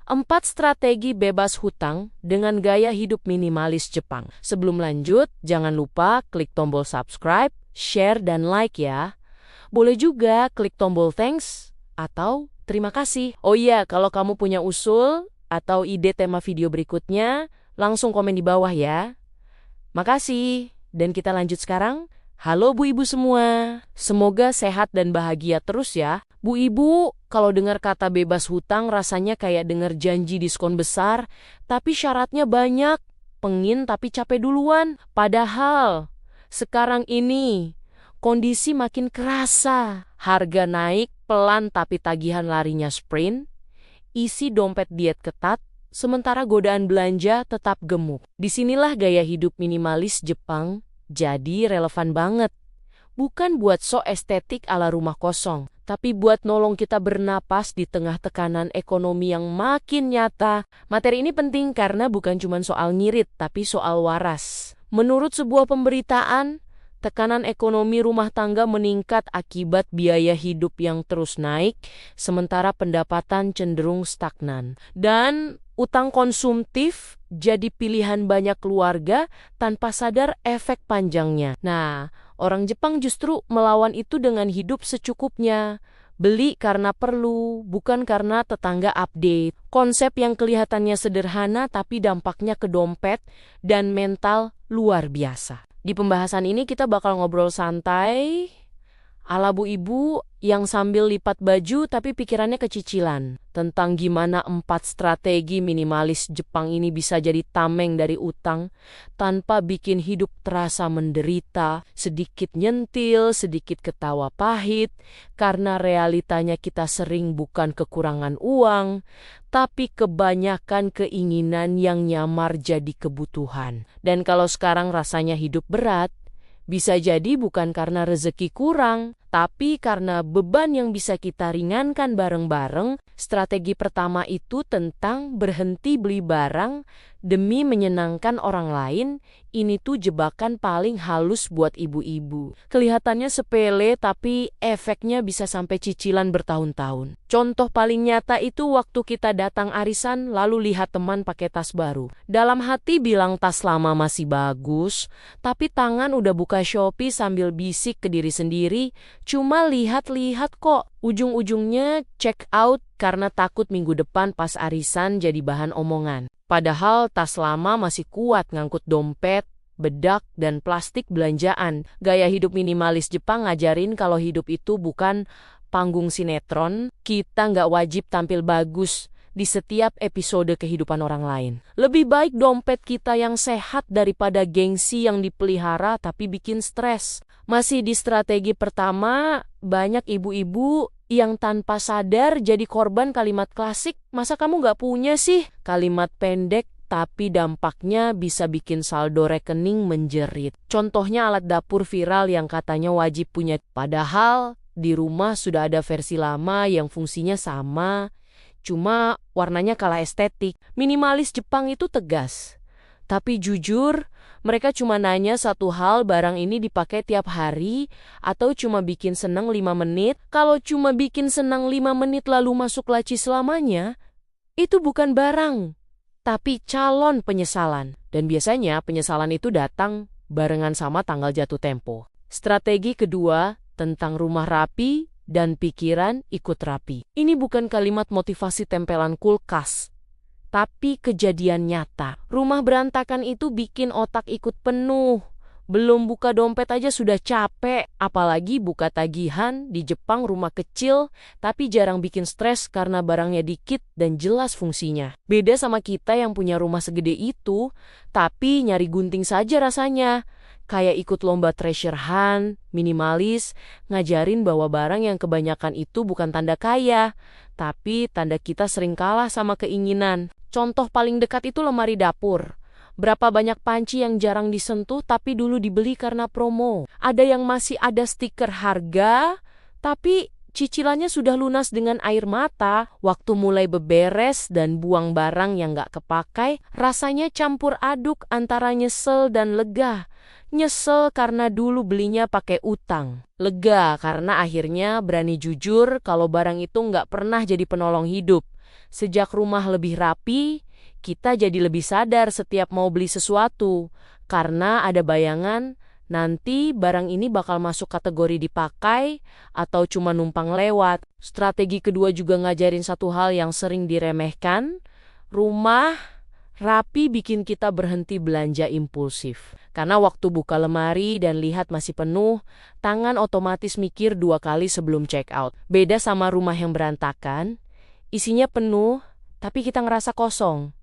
4 strategi bebas hutang dengan gaya hidup minimalis Jepang. Sebelum lanjut, jangan lupa klik tombol subscribe, share, dan like ya. Boleh juga klik tombol thanks atau terima kasih. Oh iya, kalau kamu punya usul atau ide tema video berikutnya, langsung komen di bawah ya. Makasih, dan kita lanjut sekarang. Halo Bu Ibu semua, semoga sehat dan bahagia terus ya. Bu Ibu, kalau dengar kata bebas hutang rasanya kayak dengar janji diskon besar, tapi syaratnya banyak. Pengin tapi capek duluan. Padahal, sekarang ini, kondisi makin kerasa. Harga naik pelan tapi tagihan larinya sprint. Isi dompet diet ketat, sementara godaan belanja tetap gemuk. Disinilah gaya hidup minimalis Jepang jadi relevan banget. Bukan buat sok estetik ala rumah kosong, tapi buat nolong kita bernapas di tengah tekanan ekonomi yang makin nyata. Materi ini penting karena bukan cuma soal ngirit, tapi soal waras. Menurut sebuah pemberitaan, tekanan ekonomi rumah tangga meningkat akibat biaya hidup yang terus naik, sementara pendapatan cenderung stagnan. Dan utang konsumtif jadi pilihan banyak keluarga tanpa sadar efek panjangnya. Nah, orang Jepang justru melawan itu dengan hidup secukupnya. Beli karena perlu, bukan karena tetangga update. Konsep yang kelihatannya sederhana tapi dampaknya ke dompet dan mental luar biasa. Di pembahasan ini kita bakal ngobrol santai ala Bu Ibu yang sambil lipat baju tapi pikirannya kecicilan. Tentang gimana 4 strategi minimalis Jepang ini bisa jadi tameng dari utang tanpa bikin hidup terasa menderita, sedikit nyentil, sedikit ketawa pahit, karena realitanya kita sering bukan kekurangan uang, tapi kebanyakan keinginan yang nyamar jadi kebutuhan. Dan kalau sekarang rasanya hidup berat, bisa jadi bukan karena rezeki kurang, tapi karena beban yang bisa kita ringankan bareng-bareng. Strategi pertama itu tentang berhenti beli barang demi menyenangkan orang lain. Ini tuh jebakan paling halus buat ibu-ibu. Kelihatannya sepele tapi efeknya bisa sampai cicilan bertahun-tahun. Contoh paling nyata itu waktu kita datang arisan lalu lihat teman pakai tas baru. Dalam hati bilang tas lama masih bagus, tapi tangan udah buka Shopee sambil bisik ke diri sendiri, cuma lihat-lihat kok. Ujung-ujungnya check out karena takut minggu depan pas arisan jadi bahan omongan. Padahal tas lama masih kuat ngangkut dompet, bedak, dan plastik belanjaan. Gaya hidup minimalis Jepang ngajarin kalau hidup itu bukan panggung sinetron. Kita nggak wajib tampil bagus di setiap episode kehidupan orang lain. Lebih baik dompet kita yang sehat daripada gengsi yang dipelihara tapi bikin stres. Masih di strategi pertama, banyak ibu-ibu yang tanpa sadar jadi korban kalimat klasik, masa kamu nggak punya sih? Kalimat pendek tapi dampaknya bisa bikin saldo rekening menjerit. Contohnya alat dapur viral yang katanya wajib punya, padahal di rumah sudah ada versi lama yang fungsinya sama, cuma warnanya kalah estetik. Minimalis Jepang itu tegas. Tapi jujur, mereka cuma nanya satu hal, barang ini dipakai tiap hari atau cuma bikin senang 5 menit. Kalau cuma bikin senang 5 menit lalu masuk laci selamanya, itu bukan barang, tapi calon penyesalan. Dan biasanya penyesalan itu datang barengan sama tanggal jatuh tempo. Strategi kedua tentang rumah rapi dan pikiran ikut rapi. Ini bukan kalimat motivasi tempelan kulkas, tapi kejadian nyata. Rumah berantakan itu bikin otak ikut penuh. Belum buka dompet aja sudah capek, apalagi buka tagihan. Di Jepang rumah kecil, tapi jarang bikin stres karena barangnya dikit dan jelas fungsinya. Beda sama kita yang punya rumah segede itu, tapi nyari gunting saja rasanya. Kayak ikut lomba treasure hunt, minimalis, ngajarin bahwa barang yang kebanyakan itu bukan tanda kaya, tapi tanda kita sering kalah sama keinginan. Contoh paling dekat itu lemari dapur. Berapa banyak panci yang jarang disentuh tapi dulu dibeli karena promo. Ada yang masih ada stiker harga, tapi cicilannya sudah lunas dengan air mata. Waktu mulai beberes dan buang barang yang gak kepakai, rasanya campur aduk antara nyesel dan lega. Nyesel karena dulu belinya pakai utang. Lega karena akhirnya berani jujur kalau barang itu nggak pernah jadi penolong hidup. Sejak rumah lebih rapi, kita jadi lebih sadar setiap mau beli sesuatu. Karena ada bayangan, nanti barang ini bakal masuk kategori dipakai atau cuma numpang lewat. Strategi kedua juga ngajarin satu hal yang sering diremehkan. Rumah rapi bikin kita berhenti belanja impulsif. Karena waktu buka lemari dan lihat masih penuh, tangan otomatis mikir 2 kali sebelum check out. Beda sama rumah yang berantakan, isinya penuh, tapi kita ngerasa kosong.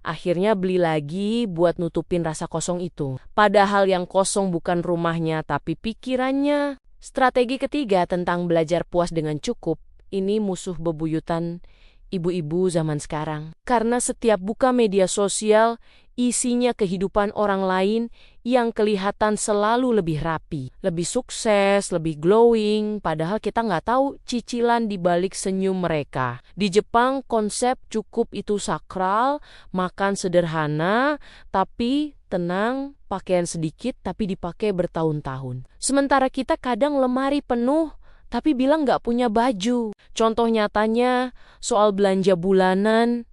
Akhirnya beli lagi buat nutupin rasa kosong itu. Padahal yang kosong bukan rumahnya, tapi pikirannya. Strategi ketiga tentang belajar puas dengan cukup, ini musuh bebuyutan ibu-ibu zaman sekarang. Karena setiap buka media sosial, isinya kehidupan orang lain yang kelihatan selalu lebih rapi, lebih sukses, lebih glowing, padahal kita nggak tahu cicilan di balik senyum mereka. Di Jepang, konsep cukup itu sakral, makan sederhana, tapi tenang, pakaian sedikit tapi dipakai bertahun-tahun. Sementara kita kadang lemari penuh, tapi bilang nggak punya baju. Contoh nyatanya, soal belanja bulanan,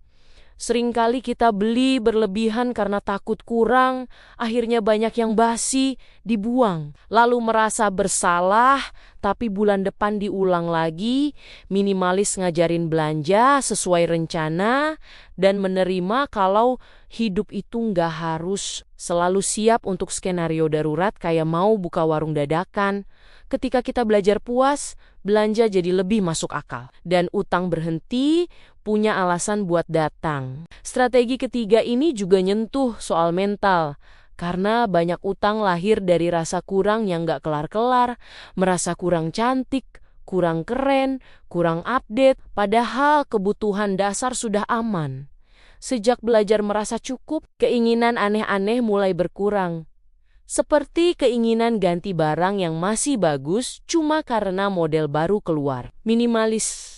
seringkali kita beli berlebihan karena takut kurang, akhirnya banyak yang basi, dibuang. Lalu merasa bersalah, tapi bulan depan diulang lagi. Minimalis ngajarin belanja sesuai rencana, dan menerima kalau hidup itu nggak harus selalu siap untuk skenario darurat kayak mau buka warung dadakan. Ketika kita belajar puas, belanja jadi lebih masuk akal. Dan utang berhenti, punya alasan buat datang. Strategi ketiga ini juga nyentuh soal mental. Karena banyak utang lahir dari rasa kurang yang gak kelar-kelar, merasa kurang cantik, kurang keren, kurang update, padahal kebutuhan dasar sudah aman. Sejak belajar merasa cukup, keinginan aneh-aneh mulai berkurang. Seperti keinginan ganti barang yang masih bagus cuma karena model baru keluar. Minimalis.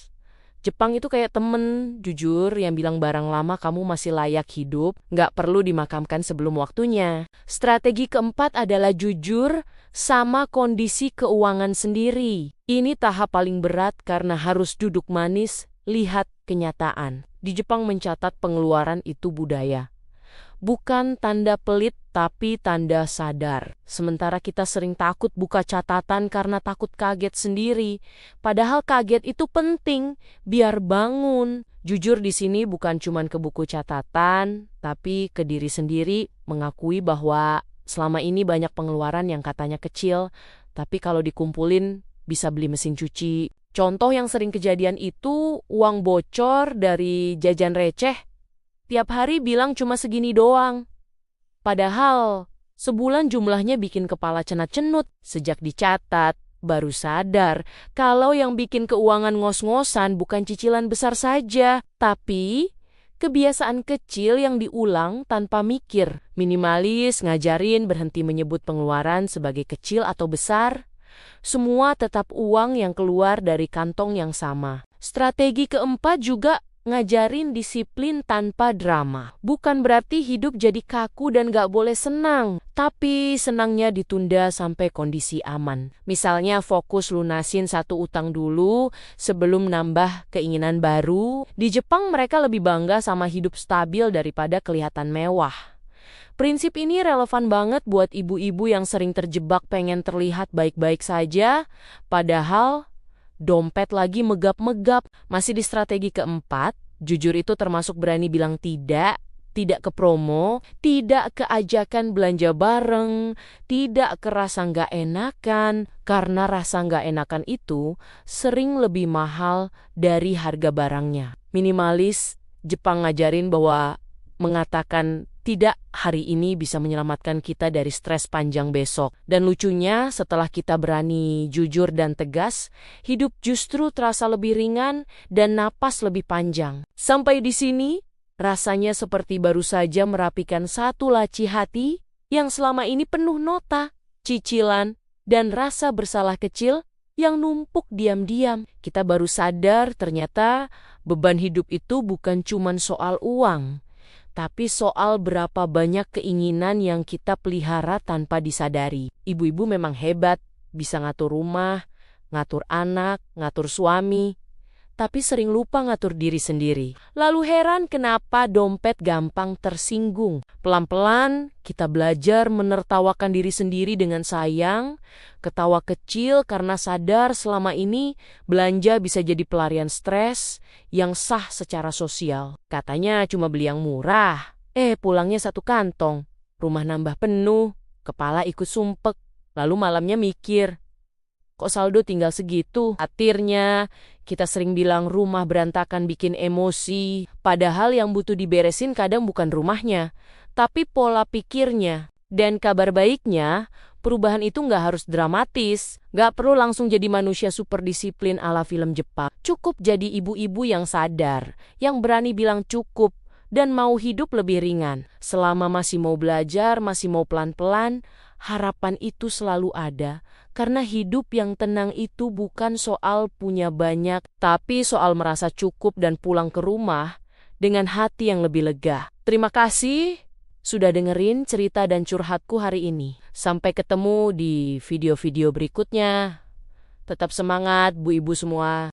Jepang itu kayak temen jujur yang bilang barang lama kamu masih layak hidup, nggak perlu dimakamkan sebelum waktunya. Strategi keempat adalah jujur sama kondisi keuangan sendiri. Ini tahap paling berat karena harus duduk manis, lihat kenyataan. Di Jepang mencatat pengeluaran itu budaya. Bukan tanda pelit, tapi tanda sadar. Sementara kita sering takut buka catatan karena takut kaget sendiri. Padahal kaget itu penting, biar bangun. Jujur di sini bukan cuma ke buku catatan, tapi ke diri sendiri, mengakui bahwa selama ini banyak pengeluaran yang katanya kecil, tapi kalau dikumpulin bisa beli mesin cuci. Contoh yang sering kejadian itu uang bocor dari jajan receh. Tiap hari bilang cuma segini doang. Padahal sebulan jumlahnya bikin kepala cenat-cenut. Sejak dicatat, baru sadar kalau yang bikin keuangan ngos-ngosan bukan cicilan besar saja, tapi kebiasaan kecil yang diulang tanpa mikir. Minimalis ngajarin berhenti menyebut pengeluaran sebagai kecil atau besar. Semua tetap uang yang keluar dari kantong yang sama. Strategi keempat juga ngajarin disiplin tanpa drama. Bukan berarti hidup jadi kaku dan gak boleh senang, tapi senangnya ditunda sampai kondisi aman. Misalnya fokus lunasin satu utang dulu sebelum nambah keinginan baru. Di Jepang mereka lebih bangga sama hidup stabil daripada kelihatan mewah. Prinsip ini relevan banget buat ibu-ibu yang sering terjebak pengen terlihat baik-baik saja, padahal dompet lagi megap-megap. Masih di strategi keempat, jujur itu termasuk berani bilang tidak ke promo, tidak ke ajakan belanja bareng, tidak ke rasa nggak enakan, karena rasa nggak enakan itu sering lebih mahal dari harga barangnya. Minimalis, Jepang ngajarin bahwa mengatakan tidak hari ini bisa menyelamatkan kita dari stres panjang besok. Dan lucunya, setelah kita berani jujur dan tegas, hidup justru terasa lebih ringan dan napas lebih panjang. Sampai di sini, rasanya seperti baru saja merapikan satu laci hati yang selama ini penuh nota, cicilan, dan rasa bersalah kecil yang numpuk diam-diam. Kita baru sadar ternyata beban hidup itu bukan cuma soal uang, tapi soal berapa banyak keinginan yang kita pelihara tanpa disadari. Ibu-ibu memang hebat, bisa ngatur rumah, ngatur anak, ngatur suami. tapi sering lupa ngatur diri sendiri. Lalu heran kenapa dompet gampang tersinggung. Pelan-pelan kita belajar menertawakan diri sendiri dengan sayang, ketawa kecil karena sadar selama ini belanja bisa jadi pelarian stres yang sah secara sosial. Katanya cuma beli yang murah, pulangnya satu kantong, rumah nambah penuh, kepala ikut sumpek, lalu malamnya mikir, kok saldo tinggal segitu? Akhirnya, kita sering bilang rumah berantakan bikin emosi. Padahal yang butuh diberesin kadang bukan rumahnya, tapi pola pikirnya. Dan kabar baiknya, perubahan itu nggak harus dramatis. Nggak perlu langsung jadi manusia super disiplin ala film Jepang. Cukup jadi ibu-ibu yang sadar, yang berani bilang cukup, dan mau hidup lebih ringan. Selama masih mau belajar, masih mau pelan-pelan, harapan itu selalu ada. Karena hidup yang tenang itu bukan soal punya banyak, tapi soal merasa cukup dan pulang ke rumah dengan hati yang lebih lega. Terima kasih sudah dengerin cerita dan curhatku hari ini. Sampai ketemu di video-video berikutnya. Tetap semangat, Bu Ibu semua.